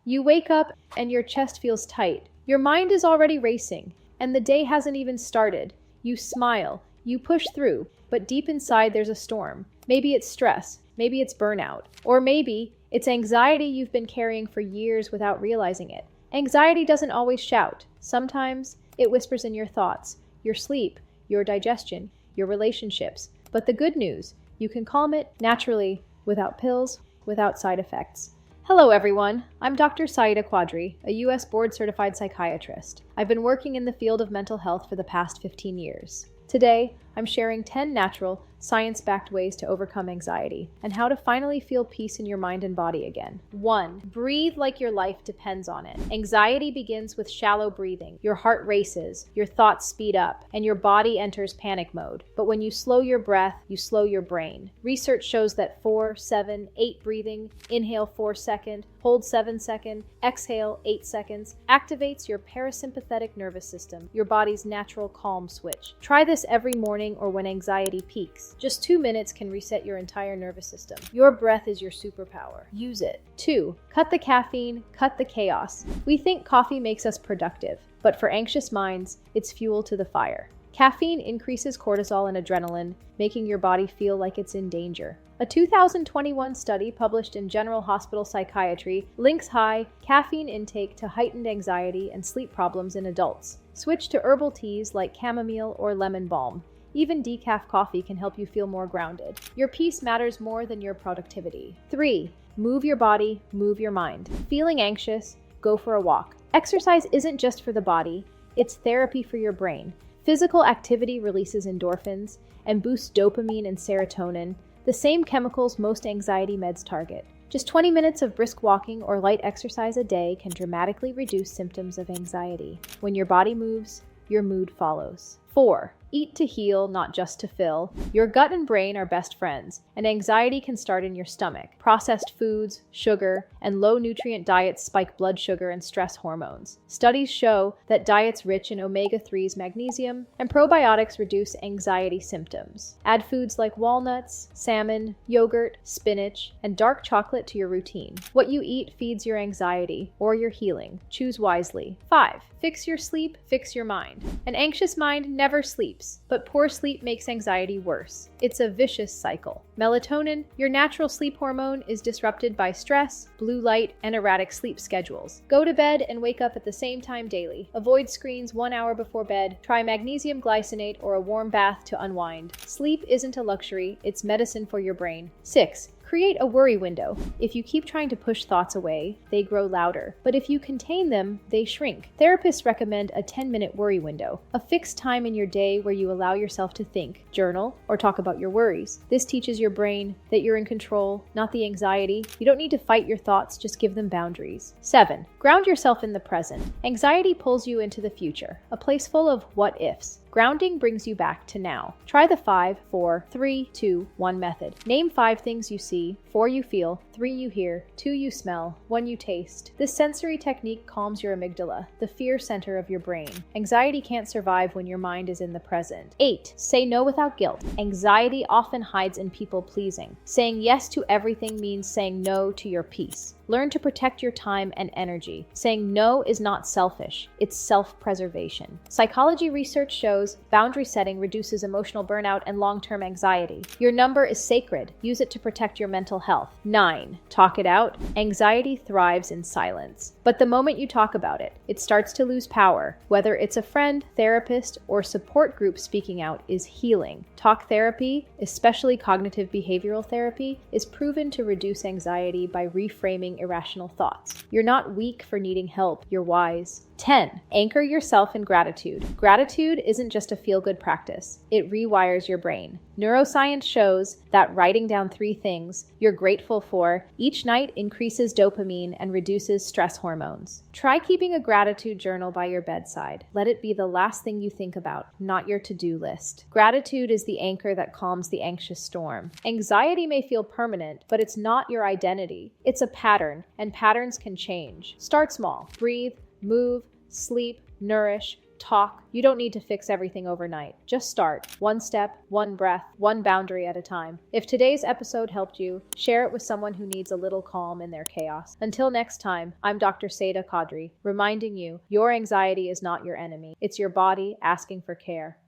You wake up and your chest feels tight. Your mind is already racing, and the day hasn't even started. You smile, you push through, but deep inside there's a storm. Maybe it's stress, maybe it's burnout, or maybe it's anxiety you've been carrying for years without realizing it. Anxiety doesn't always shout. Sometimes it whispers in your thoughts, your sleep, your digestion, your relationships. But the good news, you can calm it naturally, without pills, without side effects. Hello everyone, I'm Dr. Syeda Quadri, a U.S. Board-Certified Psychiatrist. I've been working in the field of mental health for the past 15 years. Today, I'm sharing 10 natural, science-backed ways to overcome anxiety and how to finally feel peace in your mind and body again. 1. Breathe like your life depends on it. Anxiety begins with shallow breathing. Your heart races, your thoughts speed up, and your body enters panic mode. But when you slow your breath, you slow your brain. Research shows that 4, 7, 8 breathing, inhale 4 seconds, hold 7 seconds, exhale 8 seconds, activates your parasympathetic nervous system, your body's natural calm switch. Try this every morning or when anxiety peaks. Just 2 minutes can reset your entire nervous system. Your breath is your superpower. Use it. 2. Cut the caffeine, cut the chaos. We think coffee makes us productive, but for anxious minds, it's fuel to the fire. Caffeine increases cortisol and adrenaline, making your body feel like it's in danger. A 2021 study published in General Hospital Psychiatry links high caffeine intake to heightened anxiety and sleep problems in adults. Switch to herbal teas like chamomile or lemon balm. Even decaf coffee can help you feel more grounded. Your peace matters more than your productivity. 3. Move your body, move your mind. Feeling anxious? Go for a walk. Exercise isn't just for the body, it's therapy for your brain. Physical activity releases endorphins and boosts dopamine and serotonin, the same chemicals most anxiety meds target. Just 20 minutes of brisk walking or light exercise a day can dramatically reduce symptoms of anxiety. When your body moves, your mood follows. 4. Eat to heal, not just to fill. Your gut and brain are best friends, and anxiety can start in your stomach. Processed foods, sugar, and low-nutrient diets spike blood sugar and stress hormones. Studies show that diets rich in omega-3s, magnesium, and probiotics reduce anxiety symptoms. Add foods like walnuts, salmon, yogurt, spinach, and dark chocolate to your routine. What you eat feeds your anxiety or your healing. Choose wisely. 5. Fix your sleep, fix your mind. An anxious mind never sleeps, but poor sleep makes anxiety worse. It's a vicious cycle. Melatonin, your natural sleep hormone, is disrupted by stress, blue light, and erratic sleep schedules. Go to bed and wake up at the same time daily. Avoid screens 1 hour before bed. Try magnesium glycinate or a warm bath to unwind. Sleep isn't a luxury, it's medicine for your brain. 6. Create a worry window. If you keep trying to push thoughts away, they grow louder. But if you contain them, they shrink. Therapists recommend a 10-minute worry window, a fixed time in your day where you allow yourself to think, journal, or talk about your worries. This teaches your brain that you're in control, not the anxiety. You don't need to fight your thoughts, just give them boundaries. 7. Ground yourself in the present. Anxiety pulls you into the future, a place full of what-ifs. Grounding brings you back to now. Try the 5, 4, 3, 2, 1 method. Name 5 things you see, 4 you feel, 3 you hear, 2 you smell, 1 you taste. This sensory technique calms your amygdala, the fear center of your brain. Anxiety can't survive when your mind is in the present. 8. Say no without guilt. Anxiety often hides in people pleasing. Saying yes to everything means saying no to your peace. Learn to protect your time and energy. Saying no is not selfish, it's self-preservation. Psychology research shows boundary setting reduces emotional burnout and long-term anxiety. Your number is sacred. Use it to protect your mental health. 9. Talk it out. Anxiety thrives in silence. But the moment you talk about it, it starts to lose power. Whether it's a friend, therapist, or support group speaking out is healing. Talk therapy, especially cognitive behavioral therapy, is proven to reduce anxiety by reframing irrational thoughts. You're not weak for needing help, you're wise. 10. Anchor yourself in gratitude. Gratitude isn't just a feel-good practice. It rewires your brain. Neuroscience shows that writing down 3 things you're grateful for each night increases dopamine and reduces stress hormones. Try keeping a gratitude journal by your bedside. Let it be the last thing you think about, not your to-do list. Gratitude is the anchor that calms the anxious storm. Anxiety may feel permanent, but it's not your identity. It's a pattern, and patterns can change. Start small. Breathe, move, sleep, nourish. talk. You don't need to fix everything overnight. Just start. One step, one breath, one boundary at a time. If today's episode helped you, share it with someone who needs a little calm in their chaos. Until next time, I'm Dr. Syeda Quadri, reminding you, your anxiety is not your enemy. It's your body asking for care.